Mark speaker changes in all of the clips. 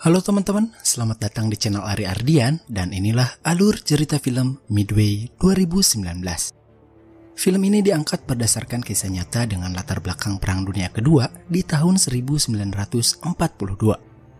Speaker 1: Halo teman-teman, selamat datang di channel Ari Ardian dan inilah alur cerita film Midway 2019. Film ini diangkat berdasarkan kisah nyata dengan latar belakang Perang Dunia Kedua di tahun 1942,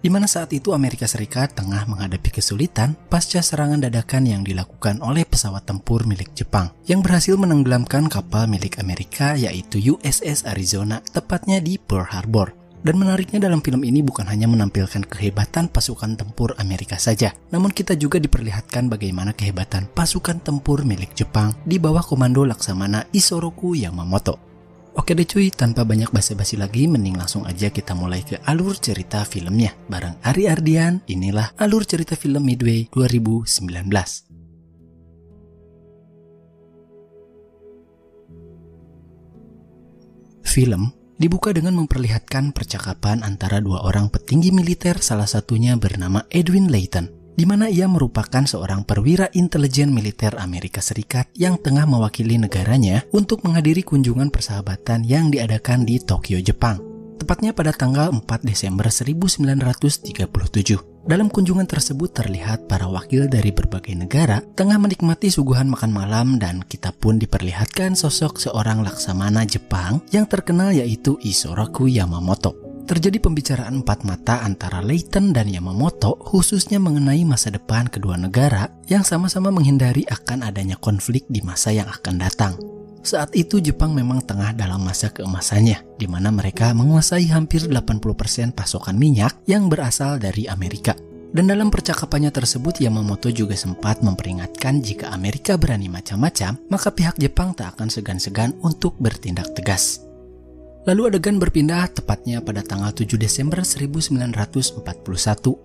Speaker 1: di mana saat itu Amerika Serikat tengah menghadapi kesulitan pasca serangan dadakan yang dilakukan oleh pesawat tempur milik Jepang yang berhasil menenggelamkan kapal milik Amerika yaitu USS Arizona, tepatnya di Pearl Harbor. Dan menariknya dalam film ini bukan hanya menampilkan kehebatan pasukan tempur Amerika saja, namun kita juga diperlihatkan bagaimana kehebatan pasukan tempur milik Jepang di bawah komando Laksamana Isoroku Yamamoto. Oke deh cuy, tanpa banyak basa-basi lagi, mending langsung aja kita mulai ke alur cerita filmnya. Bareng Ari Ardian, inilah alur cerita film Midway 2019. Film dibuka dengan memperlihatkan percakapan antara dua orang petinggi militer, salah satunya bernama Edwin Layton, di mana ia merupakan seorang perwira intelijen militer Amerika Serikat yang tengah mewakili negaranya untuk menghadiri kunjungan persahabatan yang diadakan di Tokyo, Jepang, tepatnya pada tanggal 4 Desember 1937. Dalam kunjungan tersebut terlihat para wakil dari berbagai negara tengah menikmati suguhan makan malam dan kita pun diperlihatkan sosok seorang laksamana Jepang yang terkenal yaitu Isoroku Yamamoto. Terjadi pembicaraan empat mata antara Layton dan Yamamoto khususnya mengenai masa depan kedua negara yang sama-sama menghindari akan adanya konflik di masa yang akan datang. Saat itu Jepang memang tengah dalam masa keemasannya, di mana mereka menguasai hampir 80% pasokan minyak yang berasal dari Amerika. Dan dalam percakapannya tersebut Yamamoto juga sempat memperingatkan jika Amerika berani macam-macam, maka pihak Jepang tak akan segan-segan untuk bertindak tegas. Lalu adegan berpindah tepatnya pada tanggal 7 Desember 1941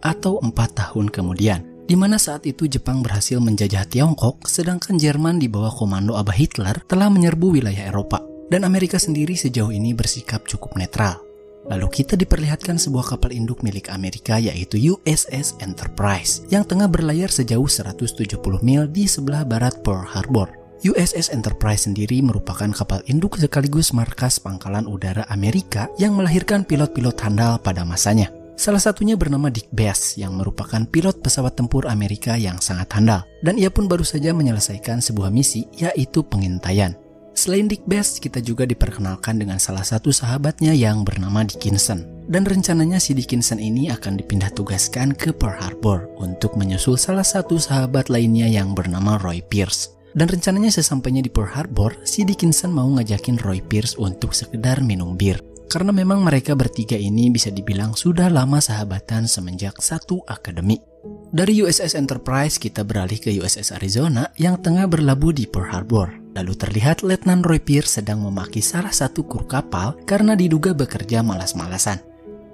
Speaker 1: atau 4 tahun kemudian, di mana saat itu Jepang berhasil menjajah Tiongkok, sedangkan Jerman di bawah komando Abah Hitler telah menyerbu wilayah Eropa, dan Amerika sendiri sejauh ini bersikap cukup netral. Lalu kita diperlihatkan sebuah kapal induk milik Amerika yaitu USS Enterprise yang tengah berlayar sejauh 170 mil di sebelah barat Pearl Harbor. USS Enterprise sendiri merupakan kapal induk sekaligus markas pangkalan udara Amerika yang melahirkan pilot-pilot handal pada masanya. Salah satunya bernama Dick Bass yang merupakan pilot pesawat tempur Amerika yang sangat handal, dan ia pun baru saja menyelesaikan sebuah misi yaitu pengintaian. Selain Dick Bass, kita juga diperkenalkan dengan salah satu sahabatnya yang bernama Dickinson, dan rencananya si Dickinson ini akan dipindah tugaskan ke Pearl Harbor untuk menyusul salah satu sahabat lainnya yang bernama Roy Pierce. Dan rencananya sesampainya di Pearl Harbor, si Dickinson mau ngajakin Roy Pierce untuk sekedar minum bir. Karena memang mereka bertiga ini bisa dibilang sudah lama sahabatan semenjak satu akademi. Dari USS Enterprise kita beralih ke USS Arizona yang tengah berlabuh di Pearl Harbor. Lalu terlihat Letnan Roy Pierce sedang memaki salah satu kru kapal karena diduga bekerja malas-malasan.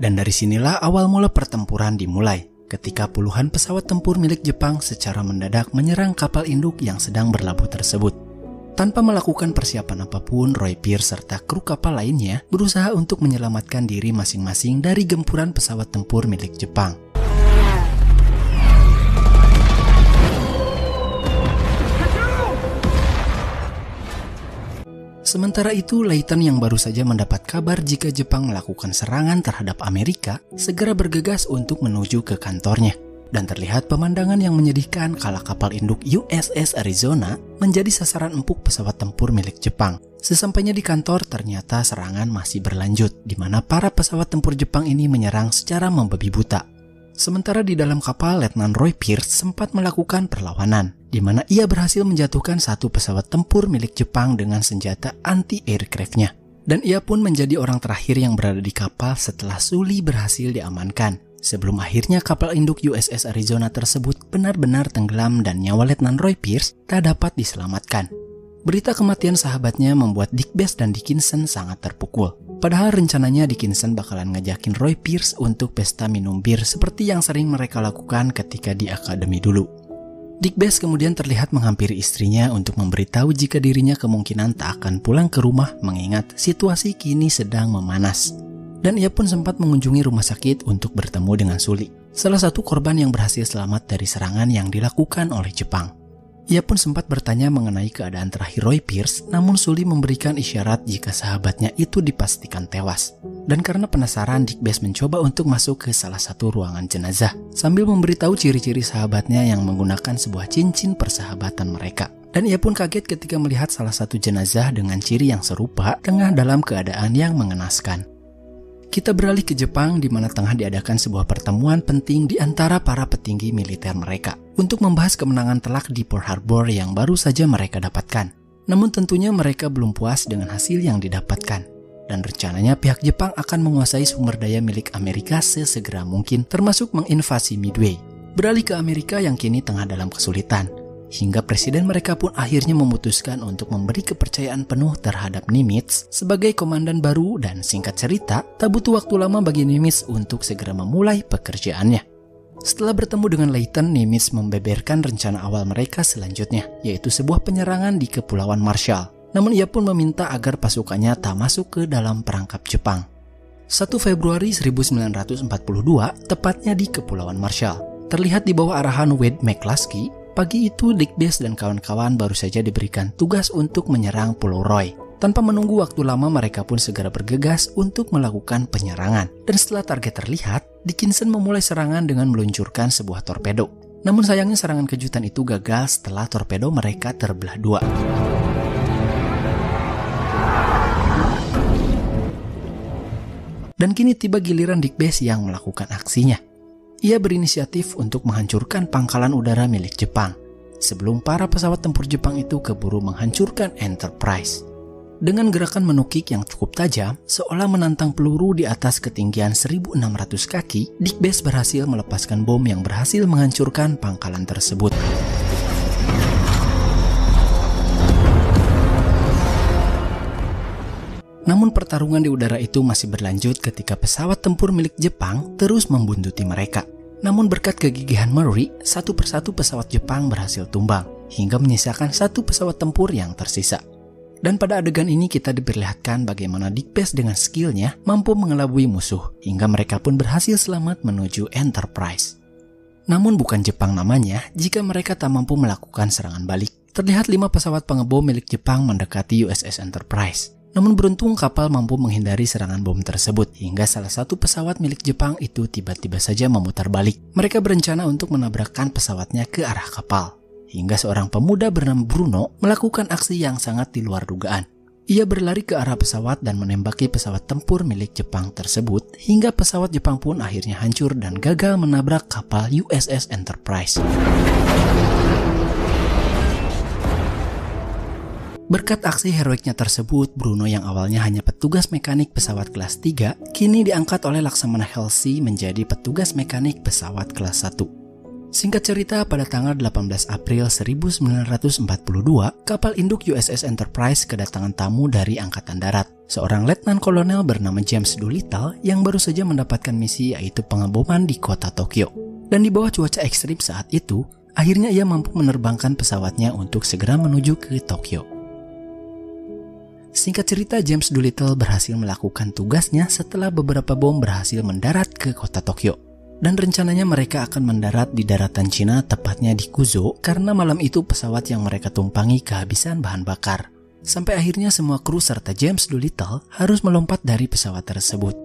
Speaker 1: Dan dari sinilah awal mula pertempuran dimulai, ketika puluhan pesawat tempur milik Jepang secara mendadak menyerang kapal induk yang sedang berlabuh tersebut. Tanpa melakukan persiapan apapun, Roy Pierce serta kru kapal lainnya berusaha untuk menyelamatkan diri masing-masing dari gempuran pesawat tempur milik Jepang. Sementara itu, Layton yang baru saja mendapat kabar jika Jepang melakukan serangan terhadap Amerika, segera bergegas untuk menuju ke kantornya. Dan terlihat pemandangan yang menyedihkan kala kapal induk USS Arizona menjadi sasaran empuk pesawat tempur milik Jepang. Sesampainya di kantor, ternyata serangan masih berlanjut, di mana para pesawat tempur Jepang ini menyerang secara membabi buta. Sementara di dalam kapal, Letnan Roy Pierce sempat melakukan perlawanan, di mana ia berhasil menjatuhkan satu pesawat tempur milik Jepang dengan senjata anti-aircraft-nya. Dan ia pun menjadi orang terakhir yang berada di kapal setelah Sully berhasil diamankan. Sebelum akhirnya kapal induk USS Arizona tersebut benar-benar tenggelam dan nyawa Letnan Roy Pierce tak dapat diselamatkan. Berita kematian sahabatnya membuat Dick Bass dan Dickinson sangat terpukul. Padahal rencananya Dickinson bakalan ngajakin Roy Pierce untuk pesta minum bir seperti yang sering mereka lakukan ketika di akademi dulu. Dick Bass kemudian terlihat menghampiri istrinya untuk memberitahu jika dirinya kemungkinan tak akan pulang ke rumah mengingat situasi kini sedang memanas. Dan ia pun sempat mengunjungi rumah sakit untuk bertemu dengan Sully, salah satu korban yang berhasil selamat dari serangan yang dilakukan oleh Jepang. Ia pun sempat bertanya mengenai keadaan terakhir Roy Pierce, namun Sully memberikan isyarat jika sahabatnya itu dipastikan tewas. Dan karena penasaran, Dick Bass mencoba untuk masuk ke salah satu ruangan jenazah, sambil memberitahu ciri-ciri sahabatnya yang menggunakan sebuah cincin persahabatan mereka. Dan ia pun kaget ketika melihat salah satu jenazah dengan ciri yang serupa tengah dalam keadaan yang mengenaskan. Kita beralih ke Jepang di mana tengah diadakan sebuah pertemuan penting di antara para petinggi militer mereka untuk membahas kemenangan telak di Pearl Harbor yang baru saja mereka dapatkan. Namun tentunya mereka belum puas dengan hasil yang didapatkan. Dan rencananya pihak Jepang akan menguasai sumber daya milik Amerika sesegera mungkin, termasuk menginvasi Midway. Beralih ke Amerika yang kini tengah dalam kesulitan. Hingga presiden mereka pun akhirnya memutuskan untuk memberi kepercayaan penuh terhadap Nimitz sebagai komandan baru, dan singkat cerita, tak butuh waktu lama bagi Nimitz untuk segera memulai pekerjaannya. Setelah bertemu dengan Layton, Nimitz membeberkan rencana awal mereka selanjutnya, yaitu sebuah penyerangan di Kepulauan Marshall. Namun ia pun meminta agar pasukannya tak masuk ke dalam perangkap Jepang. 1 Februari 1942, tepatnya di Kepulauan Marshall, terlihat di bawah arahan Wade McCluskey. Pagi itu, Dick Bass dan kawan-kawan baru saja diberikan tugas untuk menyerang Pulau Roy. Tanpa menunggu waktu lama, mereka pun segera bergegas untuk melakukan penyerangan. Dan setelah target terlihat, Dickinson memulai serangan dengan meluncurkan sebuah torpedo. Namun sayangnya serangan kejutan itu gagal setelah torpedo mereka terbelah dua. Dan kini tiba giliran Dick Bass yang melakukan aksinya. Ia berinisiatif untuk menghancurkan pangkalan udara milik Jepang, sebelum para pesawat tempur Jepang itu keburu menghancurkan Enterprise. Dengan gerakan menukik yang cukup tajam, seolah menantang peluru di atas ketinggian 1.600 kaki, Dick Bass berhasil melepaskan bom yang berhasil menghancurkan pangkalan tersebut. Namun pertarungan di udara itu masih berlanjut ketika pesawat tempur milik Jepang terus membuntuti mereka. Namun berkat kegigihan Murray, satu persatu pesawat Jepang berhasil tumbang, hingga menyisakan satu pesawat tempur yang tersisa. Dan pada adegan ini kita diperlihatkan bagaimana Dick Bass dengan skillnya mampu mengelabui musuh, hingga mereka pun berhasil selamat menuju Enterprise. Namun bukan Jepang namanya jika mereka tak mampu melakukan serangan balik. Terlihat 5 pesawat pengebom milik Jepang mendekati USS Enterprise. Namun beruntung kapal mampu menghindari serangan bom tersebut, hingga salah satu pesawat milik Jepang itu tiba-tiba saja memutar balik. Mereka berencana untuk menabrakkan pesawatnya ke arah kapal, hingga seorang pemuda bernama Bruno melakukan aksi yang sangat di luar dugaan. Ia berlari ke arah pesawat dan menembaki pesawat tempur milik Jepang tersebut, hingga pesawat Jepang pun akhirnya hancur dan gagal menabrak kapal USS Enterprise. Berkat aksi heroiknya tersebut, Bruno yang awalnya hanya petugas mekanik pesawat kelas 3, kini diangkat oleh Laksamana Halsey menjadi petugas mekanik pesawat kelas 1. Singkat cerita, pada tanggal 18 April 1942, kapal induk USS Enterprise kedatangan tamu dari Angkatan Darat, seorang letnan kolonel bernama James Doolittle yang baru saja mendapatkan misi, yaitu pengeboman di kota Tokyo. Dan di bawah cuaca ekstrim saat itu, akhirnya ia mampu menerbangkan pesawatnya untuk segera menuju ke Tokyo. Singkat cerita, James Doolittle berhasil melakukan tugasnya setelah beberapa bom berhasil mendarat ke kota Tokyo. Dan rencananya mereka akan mendarat di daratan Cina, tepatnya di Kuzo, karena malam itu pesawat yang mereka tumpangi kehabisan bahan bakar. Sampai akhirnya semua kru serta James Doolittle harus melompat dari pesawat tersebut.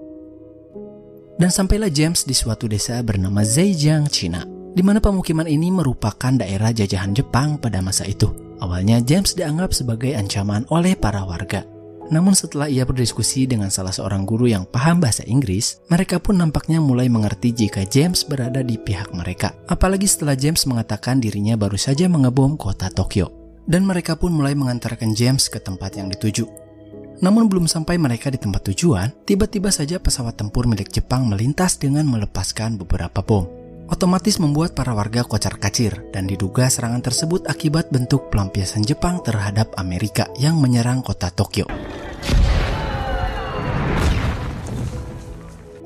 Speaker 1: Dan sampailah James di suatu desa bernama Zhejiang, Cina, di mana pemukiman ini merupakan daerah jajahan Jepang pada masa itu. Awalnya James dianggap sebagai ancaman oleh para warga. Namun setelah ia berdiskusi dengan salah seorang guru yang paham bahasa Inggris, mereka pun nampaknya mulai mengerti jika James berada di pihak mereka. Apalagi setelah James mengatakan dirinya baru saja mengebom kota Tokyo. Dan mereka pun mulai mengantarkan James ke tempat yang dituju. Namun belum sampai mereka di tempat tujuan, tiba-tiba saja pesawat tempur milik Jepang melintas dengan melepaskan beberapa bom. Otomatis membuat para warga kocar-kacir, dan diduga serangan tersebut akibat bentuk pelampiasan Jepang terhadap Amerika yang menyerang kota Tokyo.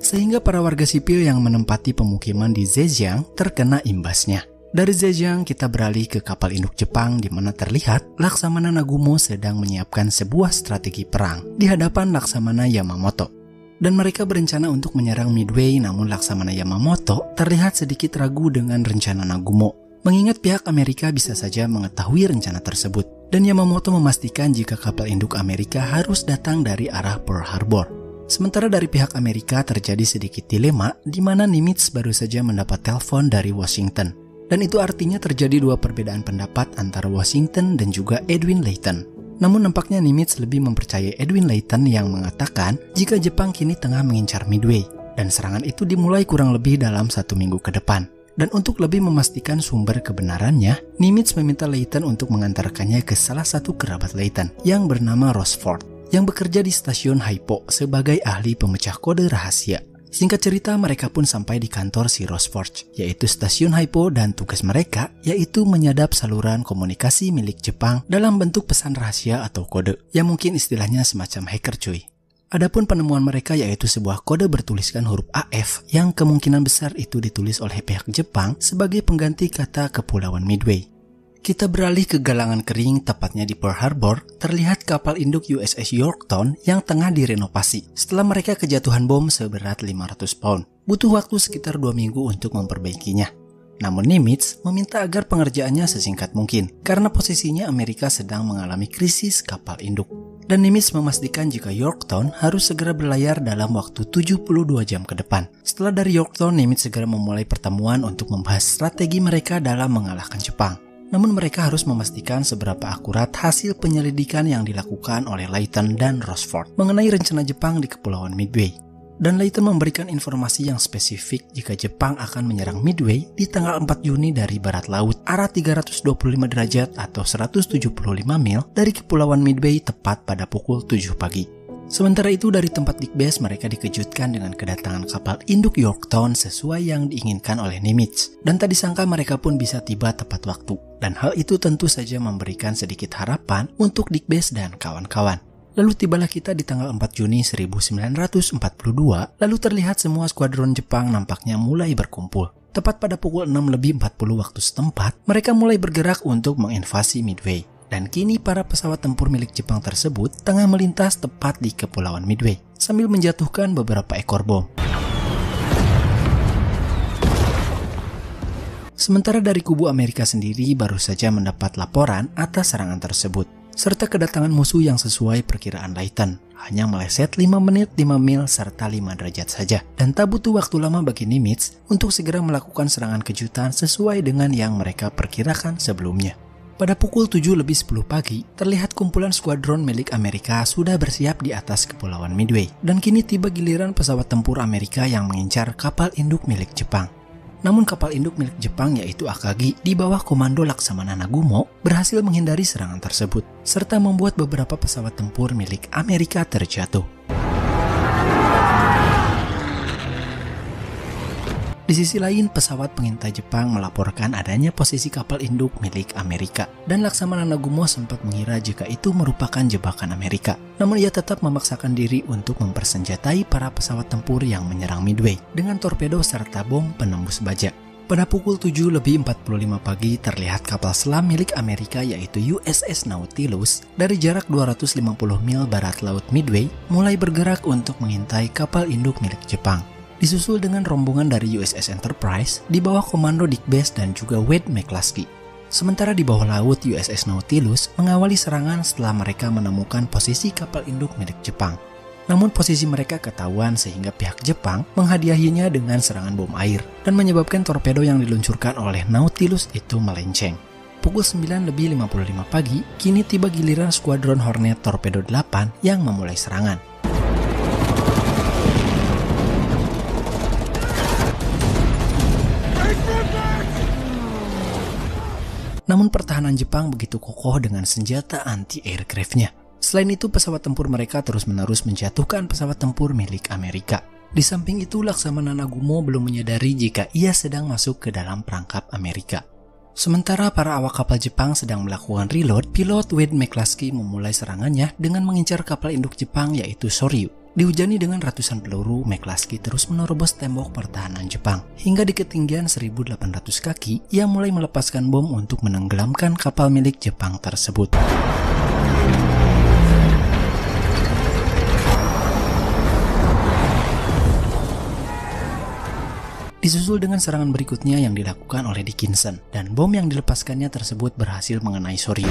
Speaker 1: Sehingga para warga sipil yang menempati pemukiman di Zhejiang terkena imbasnya. Dari Zhejiang kita beralih ke kapal induk Jepang, di mana terlihat Laksamana Nagumo sedang menyiapkan sebuah strategi perang di hadapan Laksamana Yamamoto. Dan mereka berencana untuk menyerang Midway, namun Laksamana Yamamoto terlihat sedikit ragu dengan rencana Nagumo. Mengingat pihak Amerika bisa saja mengetahui rencana tersebut, dan Yamamoto memastikan jika kapal induk Amerika harus datang dari arah Pearl Harbor. Sementara dari pihak Amerika terjadi sedikit dilema di mana Nimitz baru saja mendapat telepon dari Washington. Dan itu artinya terjadi dua perbedaan pendapat antara Washington dan juga Edwin Layton. Namun nampaknya Nimitz lebih mempercayai Edwin Layton yang mengatakan jika Jepang kini tengah mengincar Midway, dan serangan itu dimulai kurang lebih dalam 1 minggu ke depan. Dan untuk lebih memastikan sumber kebenarannya, Nimitz meminta Layton untuk mengantarkannya ke salah satu kerabat Layton yang bernama Rosford, yang bekerja di stasiun Haipo sebagai ahli pemecah kode rahasia. Singkat cerita, mereka pun sampai di kantor si Rosford, yaitu stasiun Haipo, dan tugas mereka yaitu menyadap saluran komunikasi milik Jepang dalam bentuk pesan rahasia atau kode, yang mungkin istilahnya semacam hacker cuy. Adapun penemuan mereka yaitu sebuah kode bertuliskan huruf AF yang kemungkinan besar itu ditulis oleh pihak Jepang sebagai pengganti kata Kepulauan Midway. Kita beralih ke galangan kering, tepatnya di Pearl Harbor, terlihat kapal induk USS Yorktown yang tengah direnovasi setelah mereka kejatuhan bom seberat 500 pound. Butuh waktu sekitar 2 minggu untuk memperbaikinya. Namun Nimitz meminta agar pengerjaannya sesingkat mungkin karena posisinya Amerika sedang mengalami krisis kapal induk. Dan Nimitz memastikan jika Yorktown harus segera berlayar dalam waktu 72 jam ke depan. Setelah dari Yorktown, Nimitz segera memulai pertemuan untuk membahas strategi mereka dalam mengalahkan Jepang. Namun mereka harus memastikan seberapa akurat hasil penyelidikan yang dilakukan oleh Layton dan Rosford mengenai rencana Jepang di Kepulauan Midway. Dan Layton memberikan informasi yang spesifik jika Jepang akan menyerang Midway di tanggal 4 Juni dari barat laut arah 325 derajat atau 175 mil dari Kepulauan Midway tepat pada pukul 7 pagi. Sementara itu dari tempat Digbase mereka dikejutkan dengan kedatangan kapal induk Yorktown sesuai yang diinginkan oleh Nimitz. Dan tak disangka mereka pun bisa tiba tepat waktu. Dan hal itu tentu saja memberikan sedikit harapan untuk Digbase dan kawan-kawan. Lalu tibalah kita di tanggal 4 Juni 1942, lalu terlihat semua skuadron Jepang nampaknya mulai berkumpul. Tepat pada pukul 6:40 waktu setempat, mereka mulai bergerak untuk menginvasi Midway. Dan kini para pesawat tempur milik Jepang tersebut tengah melintas tepat di Kepulauan Midway, sambil menjatuhkan beberapa ekor bom. Sementara dari kubu Amerika sendiri baru saja mendapat laporan atas serangan tersebut, serta kedatangan musuh yang sesuai perkiraan Layton, hanya meleset 5 menit 5 mil serta 5 derajat saja. Dan tak butuh waktu lama bagi Nimitz untuk segera melakukan serangan kejutan sesuai dengan yang mereka perkirakan sebelumnya. Pada pukul 7:10 pagi, terlihat kumpulan skuadron milik Amerika sudah bersiap di atas Kepulauan Midway. Dan kini tiba giliran pesawat tempur Amerika yang mengincar kapal induk milik Jepang. Namun kapal induk milik Jepang yaitu Akagi di bawah komando Laksamana Nagumo berhasil menghindari serangan tersebut, serta membuat beberapa pesawat tempur milik Amerika terjatuh. Di sisi lain, pesawat pengintai Jepang melaporkan adanya posisi kapal induk milik Amerika, dan Laksamana Nagumo sempat mengira jika itu merupakan jebakan Amerika. Namun ia tetap memaksakan diri untuk mempersenjatai para pesawat tempur yang menyerang Midway dengan torpedo serta bom penembus baja. Pada pukul 7:45 pagi terlihat kapal selam milik Amerika yaitu USS Nautilus dari jarak 250 mil barat laut Midway mulai bergerak untuk mengintai kapal induk milik Jepang. Disusul dengan rombongan dari USS Enterprise di bawah komando Digbase dan juga Wade McCluskey. Sementara di bawah laut, USS Nautilus mengawali serangan setelah mereka menemukan posisi kapal induk milik Jepang. Namun posisi mereka ketahuan sehingga pihak Jepang menghadiahinya dengan serangan bom air dan menyebabkan torpedo yang diluncurkan oleh Nautilus itu melenceng. Pukul 9:55 pagi, kini tiba giliran skuadron Hornet Torpedo 8 yang memulai serangan. Namun pertahanan Jepang begitu kokoh dengan senjata anti-aircraft-nya. Selain itu, pesawat tempur mereka terus-menerus menjatuhkan pesawat tempur milik Amerika. Di samping itu, Laksamana Nagumo belum menyadari jika ia sedang masuk ke dalam perangkap Amerika. Sementara para awak kapal Jepang sedang melakukan reload, pilot Wade McCluskey memulai serangannya dengan mengincar kapal induk Jepang yaitu Soryu. Dihujani dengan ratusan peluru, McCluskey terus menerobos tembok pertahanan Jepang. Hingga di ketinggian 1.800 kaki, ia mulai melepaskan bom untuk menenggelamkan kapal milik Jepang tersebut. Disusul dengan serangan berikutnya yang dilakukan oleh Dickinson, dan bom yang dilepaskannya tersebut berhasil mengenai Soryu.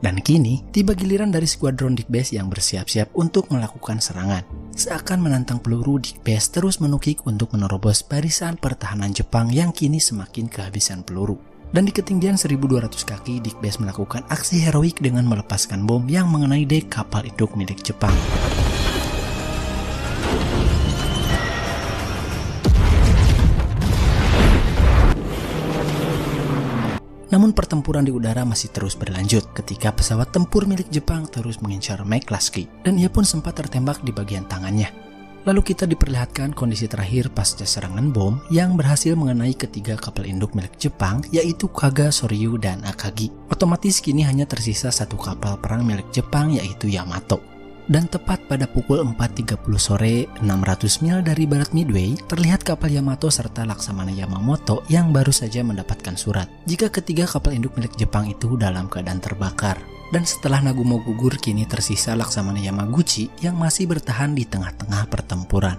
Speaker 1: Dan kini, tiba giliran dari skuadron Dick Bass yang bersiap-siap untuk melakukan serangan. Seakan menantang peluru, Dick Bass terus menukik untuk menerobos barisan pertahanan Jepang yang kini semakin kehabisan peluru. Dan di ketinggian 1.200 kaki, Dick Bass melakukan aksi heroik dengan melepaskan bom yang mengenai dek kapal induk milik Jepang. Namun pertempuran di udara masih terus berlanjut ketika pesawat tempur milik Jepang terus mengincar McCluskey dan ia pun sempat tertembak di bagian tangannya. Lalu kita diperlihatkan kondisi terakhir pasca serangan bom yang berhasil mengenai ketiga kapal induk milik Jepang, yaitu Kaga, Soryu, dan Akagi. Otomatis kini hanya tersisa satu kapal perang milik Jepang, yaitu Yamato. Dan tepat pada pukul 4.30 sore, 600 mil dari barat Midway, terlihat kapal Yamato serta Laksamana Yamamoto yang baru saja mendapatkan surat jika ketiga kapal induk milik Jepang itu dalam keadaan terbakar. Dan setelah Nagumo gugur, kini tersisa Laksamana Yamaguchi yang masih bertahan di tengah-tengah pertempuran.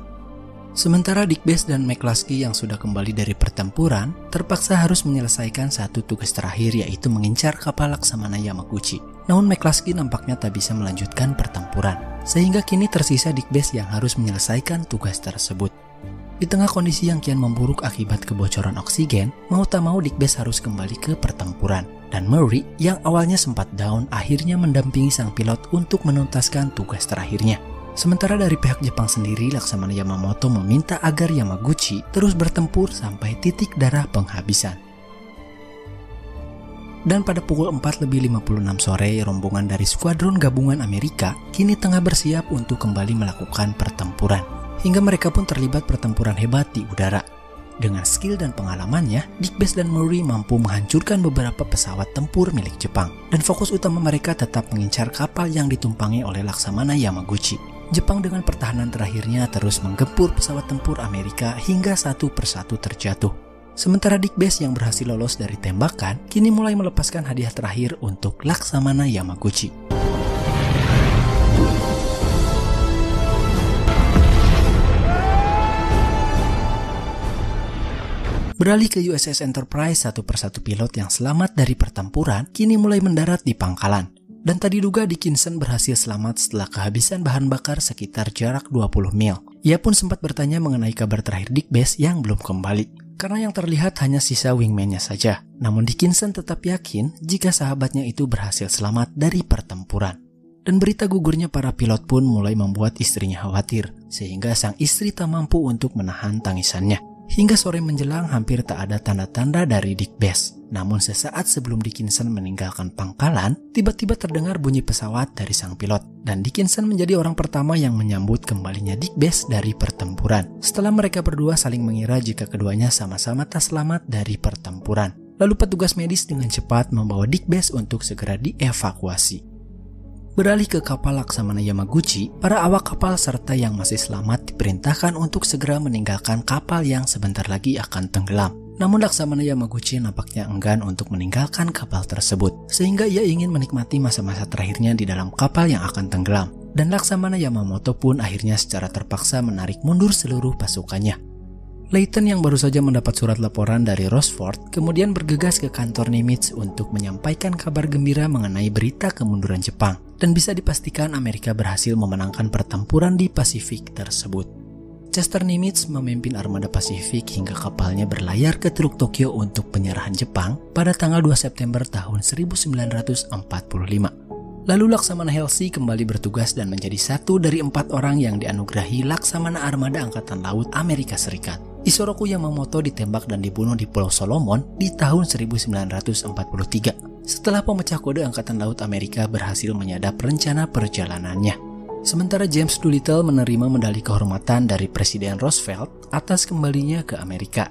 Speaker 1: Sementara Dick Bass dan McCluskey yang sudah kembali dari pertempuran terpaksa harus menyelesaikan satu tugas terakhir, yaitu mengincar kapal Laksamana Yamaguchi. Namun McCluskey nampaknya tak bisa melanjutkan pertempuran, sehingga kini tersisa Dick Bass yang harus menyelesaikan tugas tersebut. Di tengah kondisi yang kian memburuk akibat kebocoran oksigen, mau tak mau Dick Bass harus kembali ke pertempuran. Dan Murray yang awalnya sempat down akhirnya mendampingi sang pilot untuk menuntaskan tugas terakhirnya. Sementara dari pihak Jepang sendiri, Laksamana Yamamoto meminta agar Yamaguchi terus bertempur sampai titik darah penghabisan. Dan pada pukul 4.56 sore, rombongan dari skuadron gabungan Amerika kini tengah bersiap untuk kembali melakukan pertempuran. Hingga mereka pun terlibat pertempuran hebat di udara. Dengan skill dan pengalamannya, Dick Bass dan Murray mampu menghancurkan beberapa pesawat tempur milik Jepang. Dan fokus utama mereka tetap mengincar kapal yang ditumpangi oleh Laksamana Yamaguchi. Jepang dengan pertahanan terakhirnya terus menggempur pesawat tempur Amerika hingga satu persatu terjatuh. Sementara Dick Bass yang berhasil lolos dari tembakan, kini mulai melepaskan hadiah terakhir untuk Laksamana Yamaguchi. Beralih ke USS Enterprise, satu persatu pilot yang selamat dari pertempuran kini mulai mendarat di pangkalan. Dan tadi duga Dickinson berhasil selamat setelah kehabisan bahan bakar sekitar jarak 20 mil. Ia pun sempat bertanya mengenai kabar terakhir Dick Bass yang belum kembali, karena yang terlihat hanya sisa wingman-nya saja. Namun Dickinson tetap yakin jika sahabatnya itu berhasil selamat dari pertempuran. Dan berita gugurnya para pilot pun mulai membuat istrinya khawatir, sehingga sang istri tak mampu untuk menahan tangisannya. Hingga sore menjelang hampir tak ada tanda-tanda dari Dick Bass. Namun sesaat sebelum Dickinson meninggalkan pangkalan, tiba-tiba terdengar bunyi pesawat dari sang pilot. Dan Dickinson menjadi orang pertama yang menyambut kembalinya Dick Bass dari pertempuran. Setelah mereka berdua saling mengira jika keduanya sama-sama tak selamat dari pertempuran. Lalu petugas medis dengan cepat membawa Dick Bass untuk segera dievakuasi. Beralih ke kapal Laksamana Yamaguchi, para awak kapal serta yang masih selamat diperintahkan untuk segera meninggalkan kapal yang sebentar lagi akan tenggelam. Namun Laksamana Yamaguchi nampaknya enggan untuk meninggalkan kapal tersebut, sehingga ia ingin menikmati masa-masa terakhirnya di dalam kapal yang akan tenggelam. Dan Laksamana Yamamoto pun akhirnya secara terpaksa menarik mundur seluruh pasukannya. Layton yang baru saja mendapat surat laporan dari Roosevelt kemudian bergegas ke kantor Nimitz untuk menyampaikan kabar gembira mengenai berita kemunduran Jepang. Dan bisa dipastikan Amerika berhasil memenangkan pertempuran di Pasifik tersebut. Chester Nimitz memimpin armada Pasifik hingga kapalnya berlayar ke Teluk Tokyo untuk penyerahan Jepang pada tanggal 2 September tahun 1945. Lalu Laksamana Halsey kembali bertugas dan menjadi satu dari 4 orang yang dianugerahi Laksamana Armada Angkatan Laut Amerika Serikat. Isoroku Yamamoto ditembak dan dibunuh di Pulau Solomon di tahun 1943. Setelah pemecah kode Angkatan Laut Amerika berhasil menyadap rencana perjalanannya. Sementara James Doolittle menerima medali kehormatan dari Presiden Roosevelt atas kembalinya ke Amerika.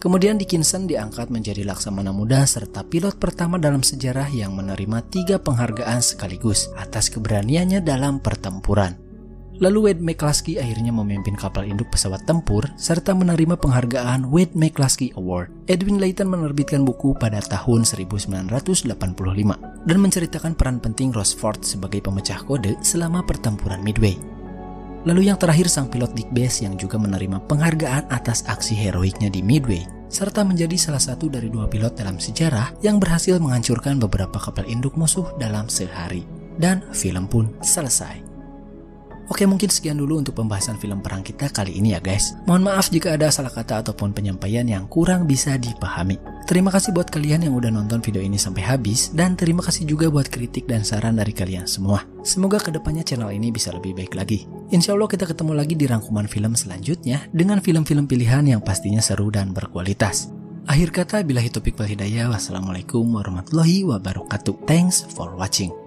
Speaker 1: Kemudian Dickinson diangkat menjadi Laksamana Muda serta pilot pertama dalam sejarah yang menerima 3 penghargaan sekaligus atas keberaniannya dalam pertempuran. Lalu Wade McCluskey akhirnya memimpin kapal induk pesawat tempur serta menerima penghargaan Wade McCluskey Award. Edwin Layton menerbitkan buku pada tahun 1985 dan menceritakan peran penting Rochefort sebagai pemecah kode selama pertempuran Midway. Lalu yang terakhir sang pilot Dick Bass yang juga menerima penghargaan atas aksi heroiknya di Midway, serta menjadi salah satu dari 2 pilot dalam sejarah yang berhasil menghancurkan beberapa kapal induk musuh dalam sehari. Dan film pun selesai. Oke, mungkin sekian dulu untuk pembahasan film perang kita kali ini ya guys. Mohon maaf jika ada salah kata ataupun penyampaian yang kurang bisa dipahami. Terima kasih buat kalian yang udah nonton video ini sampai habis, dan terima kasih juga buat kritik dan saran dari kalian semua. Semoga kedepannya channel ini bisa lebih baik lagi. Insya Allah kita ketemu lagi di rangkuman film selanjutnya dengan film-film pilihan yang pastinya seru dan berkualitas. Akhir kata, billahi taufiq wal hidayah. Wassalamualaikum warahmatullahi wabarakatuh. Thanks for watching.